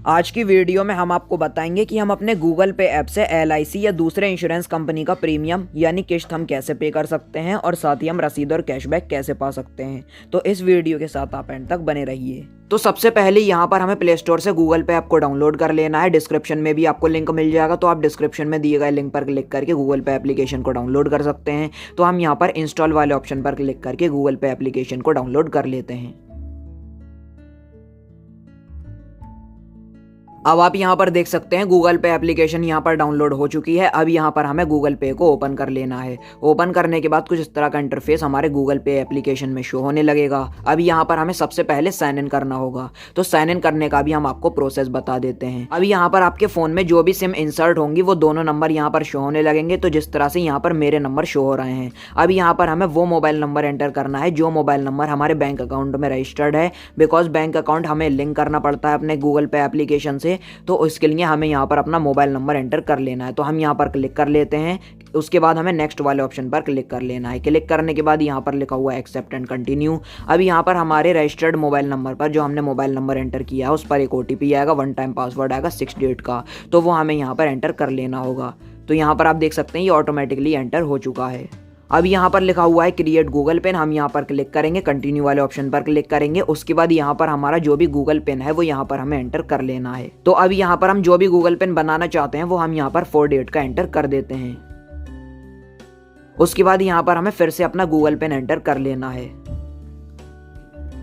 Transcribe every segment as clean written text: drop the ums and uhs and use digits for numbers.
आज की वीडियो में हम आपको बताएंगे कि हम अपने गूगल पे ऐप से एलआईसी या दूसरे इंश्योरेंस कंपनी का प्रीमियम यानी किश्त हम कैसे पे कर सकते हैं और साथ ही हम रसीद और कैशबैक कैसे पा सकते हैं। तो इस वीडियो के साथ आप एंड तक बने रहिए। तो सबसे पहले यहाँ पर हमें प्ले स्टोर से गूगल पे ऐप को डाउनलोड कर लेना है। डिस्क्रिप्शन में भी आपको लिंक मिल जाएगा, तो आप डिस्क्रिप्शन में दिए गए लिंक पर क्लिक करके गूगल पे एप्लीकेशन को डाउनलोड कर सकते हैं। तो हम यहाँ पर इंस्टॉल वाले ऑप्शन पर क्लिक करके गूगल पे एप्लीकेशन को डाउनलोड कर लेते हैं। अब आप यहाँ पर देख सकते हैं गूगल पे एप्लीकेशन यहाँ पर डाउनलोड हो चुकी है। अब यहाँ पर हमें गूगल पे को ओपन कर लेना है। ओपन करने के बाद कुछ इस तरह का इंटरफेस हमारे गूगल पे एप्लीकेशन में शो होने लगेगा। अब यहाँ पर हमें सबसे पहले साइन इन करना होगा, तो साइन इन करने का भी हम आपको प्रोसेस बता देते हैं। अब यहाँ पर आपके फ़ोन में जो भी सिम इंसर्ट होंगी वो दोनों नंबर यहाँ पर शो होने लगेंगे। तो जिस तरह से यहाँ पर मेरे नंबर शो हो रहे हैं, अब यहाँ पर हमें वो मोबाइल नंबर एंटर करना है जो मोबाइल नंबर हमारे बैंक अकाउंट में रजिस्टर्ड है। बिकॉज बैंक अकाउंट हमें लिंक करना पड़ता है अपने गूगल पे एप्लीकेशन से, तो इसके लिए हमें यहाँ पर अपना मोबाइल नंबर एंटर कर लेना है। तो हम यहाँ पर क्लिक कर लेते हैं। उसके बाद हमें नेक्स्ट वाले ऑप्शन पर क्लिक कर लेना है। क्लिक करने के बाद यहाँ पर लिखा हुआ है एक्सेप्ट एंड कंटिन्यू। अब यहाँ पर हमारे रजिस्टर्ड मोबाइल नंबर पर जो हमने मोबाइल नंबर एंटर किया है उस पर एक ओटीपी आएगा, 1 टाइम पासवर्ड आएगा 6 डिजिट का, तो वो हमें यहाँ पर एंटर कर लेना होगा। तो यहाँ पर आप देख सकते हैं ये ऑटोमेटिकली एंटर हो चुका है। अब यहाँ पर लिखा हुआ है क्रिएट गूगल पेन, हम यहाँ पर क्लिक करेंगे, कंटिन्यू वाले ऑप्शन पर क्लिक करेंगे। उसके बाद यहाँ पर हमारा जो भी गूगल पेन है वो यहाँ पर हमें एंटर कर लेना है। तो अब यहाँ पर हम जो भी गूगल पेन बनाना चाहते हैं वो हम यहाँ पर 4 डिजिट का एंटर कर देते हैं। उसके बाद यहाँ पर हमें फिर से अपना गूगल पेन एंटर कर लेना है।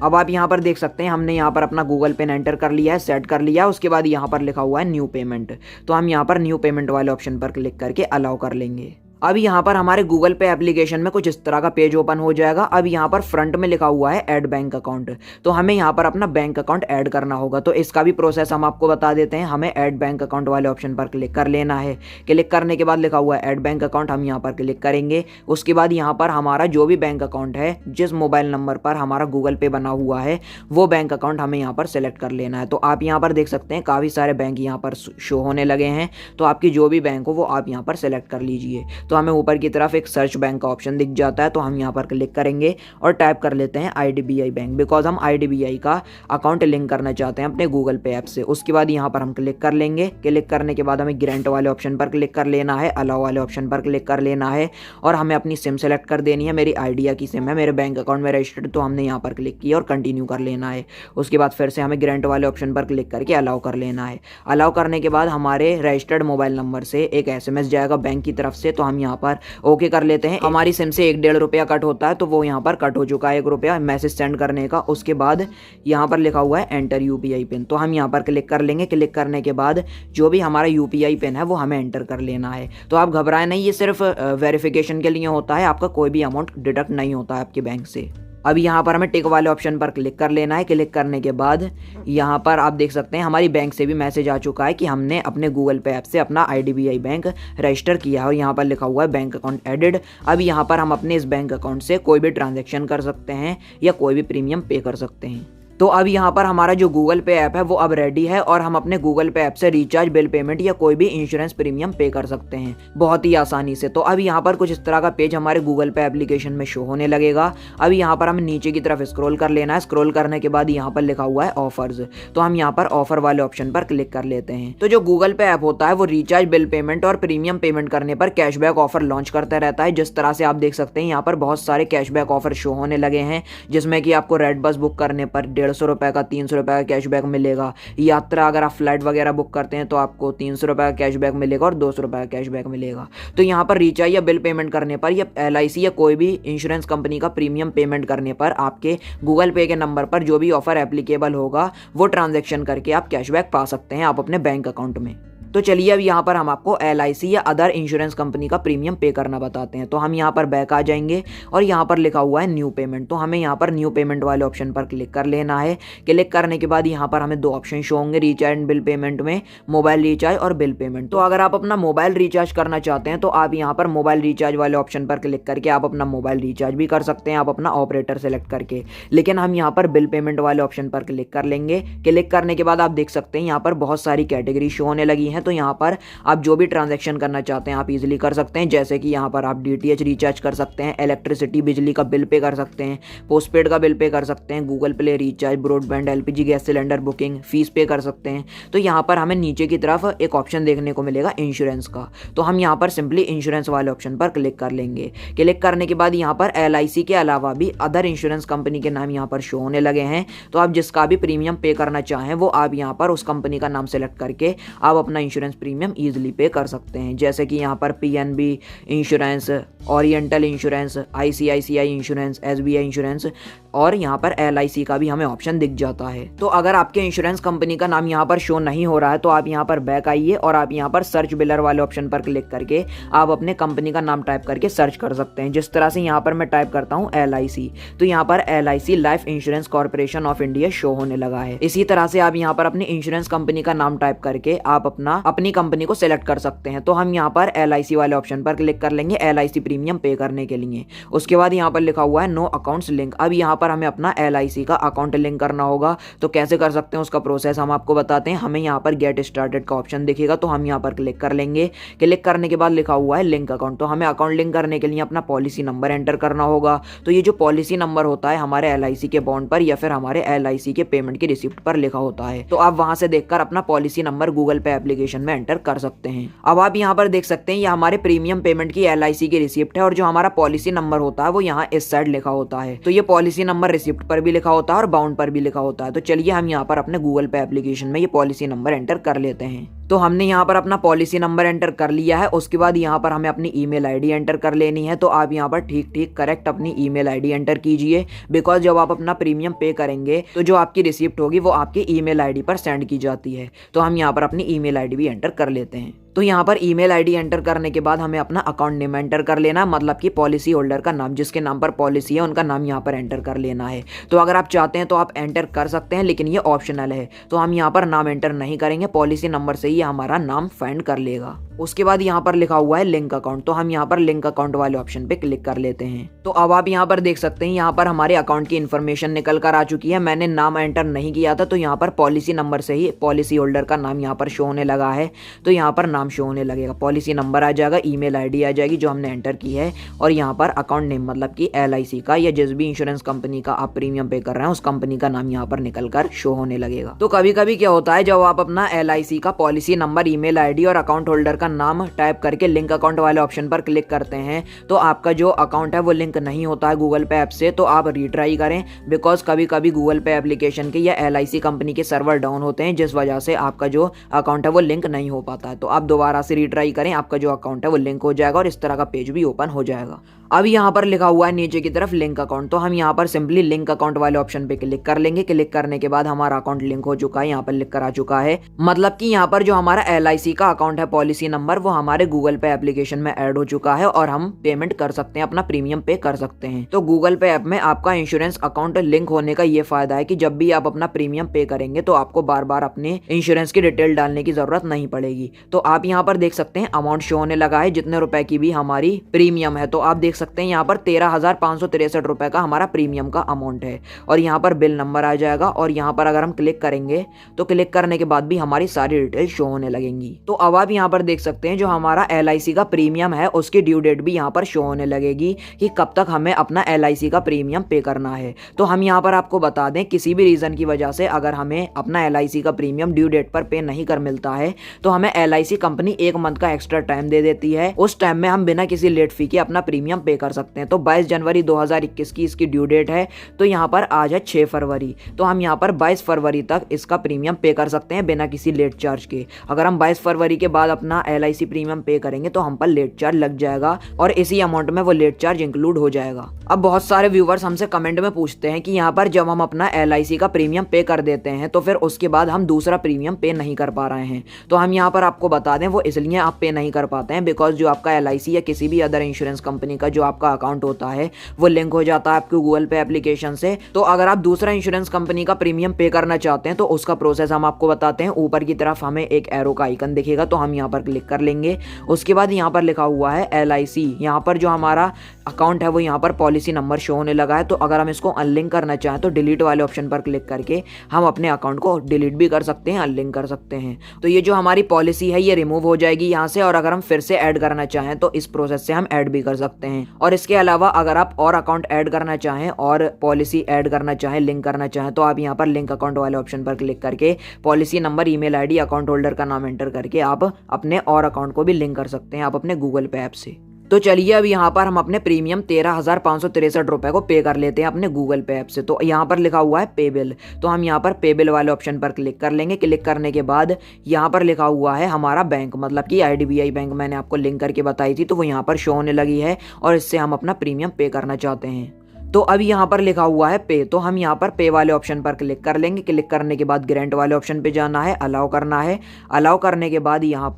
अब आप यहाँ पर देख सकते हैं हमने यहाँ पर अपना गूगल पेन एंटर कर लिया है, सेट कर लिया है। उसके बाद यहाँ पर लिखा हुआ है न्यू पेमेंट, तो हम यहाँ पर न्यू पेमेंट वाले ऑप्शन पर क्लिक करके अलाउ कर लेंगे। अब यहाँ पर हमारे गूगल पे एप्लीकेशन में कुछ इस तरह का पेज ओपन हो जाएगा। अब यहाँ पर फ्रंट में लिखा हुआ है ऐड बैंक अकाउंट, तो हमें यहाँ पर अपना बैंक अकाउंट ऐड करना होगा। तो इसका भी प्रोसेस हम आपको बता देते हैं। हमें ऐड बैंक अकाउंट वाले ऑप्शन पर क्लिक कर लेना है। क्लिक करने के बाद लिखा हुआ है ऐड बैंक अकाउंट, हम यहाँ पर क्लिक करेंगे। उसके बाद यहाँ पर हमारा जो भी बैंक अकाउंट है, जिस मोबाइल नंबर पर हमारा गूगल पे बना हुआ है, वो बैंक अकाउंट हमें यहाँ पर सेलेक्ट कर लेना है। तो आप यहाँ पर देख सकते हैं काफ़ी सारे बैंक यहाँ पर शो होने लगे हैं। तो आपकी जो भी बैंक हो वो आप यहाँ पर सेलेक्ट कर लीजिए। तो हमें ऊपर की तरफ एक सर्च बैंक का ऑप्शन दिख जाता है, तो हम यहाँ पर क्लिक करेंगे और टाइप कर लेते हैं आईडीबीआई बैंक, बिकॉज हम आईडीबीआई का अकाउंट लिंक करना चाहते हैं अपने गूगल पे ऐप से। उसके बाद यहाँ पर हम क्लिक कर लेंगे। क्लिक करने के बाद हमें ग्रांट वाले ऑप्शन पर क्लिक कर लेना है, अलाउ वाले ऑप्शन पर क्लिक कर लेना है और हमें अपनी सिम सेलेक्ट कर देनी है। मेरी आइडिया की सिम है, मेरे बैंक अकाउंट में रजिस्टर्ड, तो हमने यहाँ पर क्लिक किया और कंटिन्यू कर लेना है। उसके बाद फिर से हमें ग्रांट वाले ऑप्शन पर क्लिक करके अलाउ कर लेना है। अलाउ करने के बाद हमारे रजिस्टर्ड मोबाइल नंबर से एक SMS जाएगा बैंक की तरफ से, तो हम यहाँ पर ओके कर लेते हैं। हमारी सिम से 1-1.5 रुपया कट होता है, तो वो यहाँ पर कट हो चुका है 1 रुपया मैसेज सेंड करने का। उसके बाद यहाँ पर लिखा हुआ है एंटर यूपीआई पिन, तो हम यहाँ पर क्लिक कर लेंगे। क्लिक करने के बाद जो भी हमारा यूपीआई पिन है वो हमें एंटर कर लेना है। तो आप घबराएं नहीं, ये सिर्फ वेरिफिकेशन के लिए होता है, आपका कोई भी अमाउंट डिडक्ट नहीं होता है आपके बैंक से। अब यहाँ पर हमें टिक वाले ऑप्शन पर क्लिक कर लेना है। क्लिक करने के बाद यहाँ पर आप देख सकते हैं हमारी बैंक से भी मैसेज आ चुका है कि हमने अपने गूगल पे ऐप से अपना आईडीबीआई बैंक रजिस्टर किया है और यहाँ पर लिखा हुआ है बैंक अकाउंट एडेड। अब यहाँ पर हम अपने इस बैंक अकाउंट से कोई भी ट्रांजैक्शन कर सकते हैं या कोई भी प्रीमियम पे कर सकते हैं। तो अब यहाँ पर हमारा जो गूगल पे ऐप है वो अब रेडी है और हम अपने गूगल पे ऐप से रिचार्ज, बिल पेमेंट या कोई भी इंश्योरेंस प्रीमियम पे कर सकते हैं बहुत ही आसानी से। तो अब यहाँ पर कुछ इस तरह का पेज हमारे गूगल पे एप्लीकेशन में शो होने लगेगा। अब यहाँ पर हमें नीचे की तरफ स्क्रॉल कर लेना है। स्क्रॉल करने के बाद यहाँ पर लिखा हुआ है ऑफर्स, तो हम यहाँ पर ऑफर वाले ऑप्शन पर क्लिक कर लेते हैं। तो जो गूगल पे ऐप होता है वो रिचार्ज, बिल पेमेंट और प्रीमियम पेमेंट करने पर कैशबैक ऑफर लॉन्च करता रहता है। जिस तरह से आप देख सकते हैं यहाँ पर बहुत सारे कैशबैक ऑफर शो होने लगे हैं, जिसमें कि आपको रेड बस बुक करने पर 150 रुपये का 300 रुपये का कैशबैक मिलेगा। यात्रा अगर आप फ्लाइट वगैरह बुक करते हैं तो आपको 300 रुपये का कैशबैक मिलेगा और 200 रुपये का कैशबैक मिलेगा। तो यहाँ पर रिचार्ज या बिल पेमेंट करने पर या एलआईसी या कोई भी इंश्योरेंस कंपनी का प्रीमियम पेमेंट करने पर आपके गूगल पे के नंबर पर जो भी ऑफर एप्लीकेबल होगा वो ट्रांजैक्शन करके आप कैशबैक पा सकते हैं आप अपने बैंक अकाउंट में। तो चलिए अब यहाँ पर हम आपको एलआईसी या अदर इंश्योरेंस कंपनी का प्रीमियम पे करना बताते हैं। तो हम यहाँ पर बैक आ जाएंगे और यहाँ पर लिखा हुआ है न्यू पेमेंट, तो हमें यहाँ पर न्यू पेमेंट वाले ऑप्शन पर क्लिक कर लेना है। क्लिक करने के बाद यहाँ पर हमें 2 ऑप्शन शो होंगे रिचार्ज एंड बिल पेमेंट में, मोबाइल रिचार्ज और बिल पेमेंट। तो अगर आप अपना मोबाइल रिचार्ज करना चाहते हैं तो आप यहाँ पर मोबाइल रिचार्ज वाले ऑप्शन पर क्लिक करके आप अपना मोबाइल रिचार्ज भी कर सकते हैं, आप अपना ऑपरेटर सेलेक्ट करके। लेकिन हम यहाँ पर बिल पेमेंट वाले ऑप्शन पर क्लिक कर लेंगे। क्लिक करने के बाद आप देख सकते हैं यहाँ पर बहुत सारी कैटेगरी शो होने लगी है। हैं। तो यहाँ पर आप जो भी ट्रांजैक्शन करना चाहते हैं आप इजीली कर सकते हैं, जैसे कि यहाँ पर आप DTH रिचार्ज कर सकते हैं, इलेक्ट्रिसिटी बिजली का बिल पे कर सकते हैं, पोस्टपेड का बिल पे कर सकते हैं, Google play recharge, broadband, LPG gas cylinder booking, fees पे कर सकते हैं। तो यहाँ पर हमें नीचे की तरफ एक ऑप्शन देखने को मिलेगा इंश्योरेंस का, तो हम यहाँ पर सिंपली इंश्योरेंस वाले ऑप्शन पर क्लिक कर लेंगे। क्लिक करने के बाद यहाँ पर LIC के अलावा भी अदर इंश्योरेंस कंपनी के नाम यहाँ पर शो होने लगे हैं। तो आप जिसका भी प्रीमियम पे करना चाहें वो आप यहाँ पर उस कंपनी का नाम सेलेक्ट करके आप अपना इंश्योरेंस प्रीमियम ईजिली पे कर सकते हैं, जैसे कि यहाँ पर PNB insurance, oriental insurance, ICICI insurance, SBI insurance और यहाँ पर LIC का भी हमें ऑप्शन दिख जाता है। तो अगर आपके इंश्योरेंस कंपनी का नाम यहाँ पर शो नहीं हो रहा है तो आप यहाँ पर बैक आइए और आप यहाँ पर सर्च बिलर वाले ऑप्शन पर क्लिक करके आप अपने कंपनी का नाम टाइप करके सर्च कर सकते हैं। जिस तरह से यहाँ पर मैं टाइप करता हूँ LIC, तो यहाँ पर LIC life insurance corporation of India show होने लगा है। इसी तरह से आप यहाँ पर अपनी इंश्योरेंस कंपनी का नाम टाइप करके आप अपनी कंपनी को सिलेक्ट कर सकते हैं। तो हम यहाँ पर LIC वाले ऑप्शन पर क्लिक कर लेंगे LIC प्रीमियम पे करने के लिए। उसके बाद यहाँ पर लिखा हुआ है नो अकाउंट्स लिंक। अब यहाँ पर हमें अपना LIC का अकाउंट लिंक करना होगा। तो कैसे कर सकते हैं उसका प्रोसेस हम आपको बताते हैं। हमें यहाँ पर गेट स्टार्टेड का ऑप्शन दिखेगा, तो हम यहाँ पर क्लिक कर लेंगे। क्लिक करने के बाद लिखा हुआ है लिंक अकाउंट, तो हमें अकाउंट लिंक करने के लिए अपना पॉलिसी नंबर एंटर करना होगा। तो ये जो पॉलिसी नंबर होता है हमारे LIC के बॉन्ड पर या फिर हमारे LIC के पेमेंट की रिसिप्ट पर लिखा होता है। तो आप वहां से देखकर अपना पॉलिसी नंबर गूगल पे एप्लीकेशन में एंटर कर सकते हैं। अब आप यहाँ पर देख सकते हैं ये हमारे प्रीमियम पेमेंट की LIC की रिसिप्ट है और जो हमारा पॉलिसी नंबर होता है वो यहाँ इस साइड लिखा होता है। तो ये पॉलिसी नंबर रिसिप्ट पर भी लिखा होता है और बाउंड पर भी लिखा होता है। तो चलिए हम यहाँ पर अपने गूगल पे एप्लीकेशन में ये पॉलिसी नंबर एंटर कर लेते हैं। तो हमने यहाँ पर अपना पॉलिसी नंबर एंटर कर लिया है। उसके बाद यहाँ पर हमें अपनी ईमेल आईडी एंटर कर लेनी है। तो आप यहाँ पर ठीक करेक्ट अपनी ईमेल आईडी एंटर कीजिए, बिकॉज जब आप अपना प्रीमियम पे करेंगे तो जो आपकी रिसिप्ट होगी वो आपकी ईमेल आईडी पर सेंड की जाती है। तो हम यहाँ पर अपनी ईमेल आईडी भी एंटर कर लेते हैं। तो यहाँ पर ईमेल आईडी एंटर करने के बाद हमें अपना अकाउंट नेम एंटर कर लेना, मतलब कि पॉलिसी होल्डर का नाम, जिसके नाम पर पॉलिसी है उनका नाम यहाँ पर एंटर कर लेना है। तो अगर आप चाहते हैं तो आप एंटर कर सकते हैं, लेकिन ये ऑप्शनल है। तो हम यहाँ पर नाम एंटर नहीं करेंगे, पॉलिसी नंबर से ही हमारा नाम फाइंड कर लेगा। उसके बाद यहाँ पर लिखा हुआ है लिंक अकाउंट, तो हम यहाँ पर लिंक अकाउंट वाले ऑप्शन पे क्लिक कर लेते हैं। तो अब आप यहाँ पर देख सकते हैं यहाँ पर हमारे अकाउंट की इन्फॉर्मेशन निकल कर आ चुकी है। मैंने नाम एंटर नहीं किया था, तो यहाँ पर पॉलिसी नंबर से ही पॉलिसी होल्डर का नाम यहाँ पर शो होने लगा है। तो यहाँ पर नाम शो होने लगेगा, पॉलिसी नंबर आ जाएगा, ईमेल आईडी आ जाएगी जो हमने एंटर की है, और यहाँ पर अकाउंट नेम मतलब कि LIC का या जिस भी इंश्योरेंस कंपनी का आप प्रीमियम पे कर रहे हैं उस कंपनी का नाम यहाँ पर निकल कर शो होने लगेगा। तो कभी कभी क्या होता है, जब आप अपना LIC का पॉलिसी नंबर, ईमेल आईडी और अकाउंट होल्डर का नाम टाइप करके लिंक अकाउंट वाले ऑप्शन पर क्लिक करते हैं तो आपका जो अकाउंट है वो लिंक नहीं होता है गूगल पे ऐप से। तो आप रीट्राई करें, बिकॉज कभी कभी गूगल पे एप्लीकेशन के या LIC कंपनी के सर्वर डाउन होते हैं, जिस वजह से आपका जो अकाउंट है वो लिंक नहीं हो पाता है। तो आप दोबारा से रीट्राई करें, आपका जो अकाउंट है वो लिंक हो जाएगा और इस तरह का पेज भी ओपन हो जाएगा। अब यहाँ पर लिखा हुआ है नीचे की तरफ लिंक अकाउंट, तो हम यहाँ पर सिंपली लिंक अकाउंट वाले ऑप्शन पे क्लिक कर लेंगे। क्लिक करने के बाद हमारा अकाउंट लिंक हो चुका है, यहाँ पर लिख कर आ चुका है, मतलब कि यहाँ पर जो हमारा LIC का अकाउंट है पॉलिसी नंबर वो हमारे गूगल पे एप्लीकेशन में ऐड हो चुका है और हम पेमेंट कर सकते हैं, अपना प्रीमियम पे कर सकते हैं। तो गूगल पे ऐप में आपका इंश्योरेंस अकाउंट लिंक होने का ये फायदा है कि जब भी आप अपना प्रीमियम पे करेंगे तो आपको बार बार अपने इंश्योरेंस की डिटेल डालने की जरूरत नहीं पड़ेगी। तो आप यहाँ पर देख सकते हैं अमाउंट शो होने लगा है, जितने रुपए की भी हमारी प्रीमियम है। तो आप देख सकते हैं यहाँ पर 13,563 रुपए का हमारा प्रीमियम का अमाउंट है और यहाँ पर बिल नंबर आ जाएगा। और यहाँ पर अगर हम क्लिक करेंगे तो क्लिक करने के बाद भी हमारी सारी डिटेल शो होने लगेंगी। तो अब आप यहाँ पर देख सकते हैं जो हमारा LIC का प्रीमियम है उसकी ड्यू डेट भी यहाँ पर शो होने लगेगी कि कब तक हमें अपना LIC का प्रीमियम पे करना है। तो हम यहाँ पर आपको बता दें, किसी भी रीजन की वजह से अगर हमें अपना LIC का प्रीमियम ड्यू डेट पर पे नहीं कर मिलता है तो हमें LIC कंपनी 1 मंथ का एक्स्ट्रा टाइम दे देती है। उस टाइम में हम बिना किसी लेट फी के अपना प्रीमियम पे कर सकते हैं। तो 22 जनवरी 2021 की इसकी ड्यू डेट है, तो यहाँ पर आज है 6 फरवरी, तो हम यहाँ पर 22 फरवरी तक इसका प्रीमियम पे कर सकते हैं बिना किसी लेट चार्ज के। अगर हम 22 फरवरी के बाद अपना LIC प्रीमियम पे करेंगे तो हम पर लेट चार्ज लग जाएगा और इसी अमाउंट में वो लेट चार्ज इंक्लूड हो जाएगा। अब बहुत सारे व्यूवर्स हमसे कमेंट में पूछते हैं कि यहाँ पर जब हम अपना LIC का प्रीमियम पे कर देते हैं तो फिर उसके बाद हम दूसरा प्रीमियम पे नहीं कर पा रहे हैं। तो हम यहाँ पर आपको बता दें वो इसलिए आप पे नहीं कर पाते हैं बिकॉज जो आपका LIC या किसी भी अदर इंश्योरेंस कंपनी का जो आपका अकाउंट होता है वो लिंक हो जाता है आपके गूगल पे एप्लीकेशन से। तो अगर आप दूसरा इंश्योरेंस कंपनी का प्रीमियम पे करना चाहते हैं तो उसका प्रोसेस हम आपको बताते हैं। ऊपर की तरफ हमें एक एरो का आइकन दिखेगा, तो हम यहाँ पर क्लिक क्लिक कर लेंगे। उसके बाद यहाँ पर लिखा हुआ है LIC, यहाँ पर जो हमारा अकाउंट है वो यहाँ पर पॉलिसी नंबर शो होने लगा है। तो अगर हम इसको अनलिंक करना चाहें तो डिलीट वाले ऑप्शन पर क्लिक करके हम अपने अकाउंट को डिलीट भी कर सकते हैं, अनलिंक कर सकते हैं। तो ये जो हमारी पॉलिसी है ये रिमूव हो जाएगी यहाँ से, और अगर हम फिर से ऐड करना चाहें तो इस प्रोसेस से हम ऐड भी कर सकते हैं। और इसके अलावा अगर आप और अकाउंट ऐड करना चाहें और पॉलिसी ऐड करना चाहें, लिंक करना चाहें, तो आप यहाँ पर लिंक अकाउंट वाले ऑप्शन पर क्लिक करके policy number, email ID, account holder का नाम एंटर करके आप अपने और अकाउंट को भी लिंक कर सकते हैं आप अपने गूगल पे ऐप से। तो चलिए अब यहाँ पर हम अपने प्रीमियम 13,563 रुपए को पे कर लेते हैं अपने गूगल पे ऐप से। तो यहाँ पर लिखा हुआ है पे बिल, तो हम यहाँ पर पे बिल वाले ऑप्शन पर क्लिक कर लेंगे। क्लिक करने के बाद यहाँ पर लिखा हुआ है हमारा बैंक, मतलब कि IDBI बैंक मैंने आपको लिंक करके बताई थी, तो वो यहाँ पर शो होने लगी है और इससे हम अपना प्रीमियम पे करना चाहते हैं। तो अब यहाँ पर लिखा हुआ है पे, तो हम यहाँ पर पे वाले ऑप्शन पर क्लिक कर लेंगे। क्लिक करने के बाद ग्रांट वाले ऑप्शन पे जाना है, अलाउ करना है। अलाउ करने के बाद यहाँ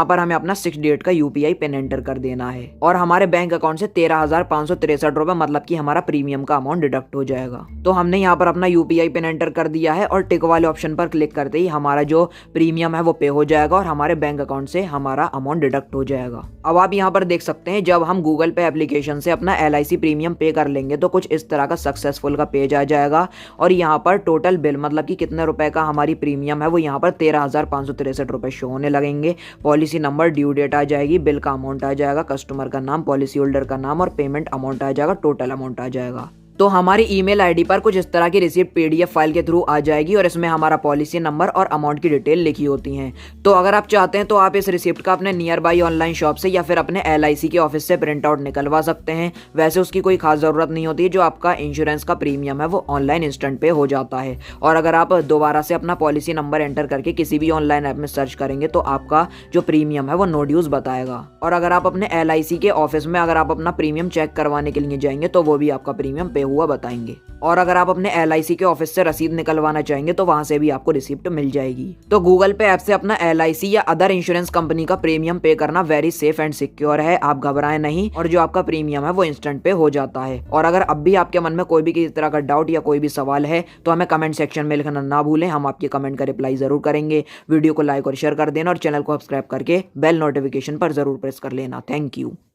पर हमें अपना 6 डिजिट का UPI पिन एंटर कर देना है और हमारे बैंक अकाउंट से 13,563 रुपए, मतलब कि हमारा प्रीमियम का अमाउंट डिडक्ट हो जाएगा। तो हमने यहाँ पर अपना UPI पिन एंटर कर दिया है और टिक वाले ऑप्शन पर क्लिक करते ही हमारा जो प्रीमियम है वो पे हो जाएगा और हमारे बैंक अकाउंट से हमारा अमाउंट डिडक्ट हो जाएगा। अब आप यहाँ पर देख सकते हैं जब हम गूगल पे एप्लीकेशन से अपना LIC प्रीमियम पे कर लेंगे तो कुछ इस तरह का सक्सेसफुल का पेज आ जाएगा और यहाँ पर टोटल बिल, मतलब कि कितने रुपए का हमारी प्रीमियम है, वो यहाँ पर 13,563 रुपए शो होने लगेंगे। पॉलिसी नंबर, ड्यू डेट आ जाएगी, बिल का अमाउंट आ जाएगा, कस्टमर का नाम, पॉलिसी होल्डर का नाम और पेमेंट अमाउंट आ जाएगा, टोटल अमाउंट आ जाएगा। तो हमारी ईमेल आईडी पर कुछ इस तरह की रिसिप्ट PDF फाइल के थ्रू आ जाएगी और इसमें हमारा पॉलिसी नंबर और अमाउंट की डिटेल लिखी होती हैं। तो अगर आप चाहते हैं तो आप इस रिसिप्ट का अपने नियर बाई ऑनलाइन शॉप से या फिर अपने LIC के ऑफिस से प्रिंट आउट निकलवा सकते हैं। वैसे उसकी कोई खास जरूरत नहीं होती है, जो आपका इंश्योरेंस का प्रीमियम है वो ऑनलाइन इंस्टेंट पे हो जाता है। और अगर आप दोबारा से अपना पॉलिसी नंबर एंटर करके किसी भी ऑनलाइन ऐप में सर्च करेंगे तो आपका जो प्रीमियम है वो नो ड्यूज बताएगा। और अगर आप अपने LIC के ऑफिस में अगर आप अपना प्रीमियम चेक करवाने के लिए जाएंगे तो वो भी आपका प्रीमियम पे हुआ बताएंगे। और अगर आप अपने LIC के ऑफिस से रसीद निकलवाना चाहेंगे तो वहां से भी आपको रिसिप्ट मिल जाएगी। तो गूगल पे ऐप से अपना LIC या अदर इंश्योरेंस कंपनी का प्रीमियम पे करना वेरी सेफ एंड सिक्योर है, आप घबराएं नहीं और जो आपका प्रीमियम है वो इंस्टेंट पे हो जाता है। और अगर अब भी आपके मन में कोई भी किसी तरह का डाउट या कोई भी सवाल है तो हमें कमेंट सेक्शन में लिखना ना भूलें, हम आपके कमेंट का रिप्लाई जरूर करेंगे। वीडियो को लाइक और शेयर कर देना और चैनल को सब्सक्राइब करके बेल नोटिफिकेशन पर जरूर प्रेस कर लेना। Thank you.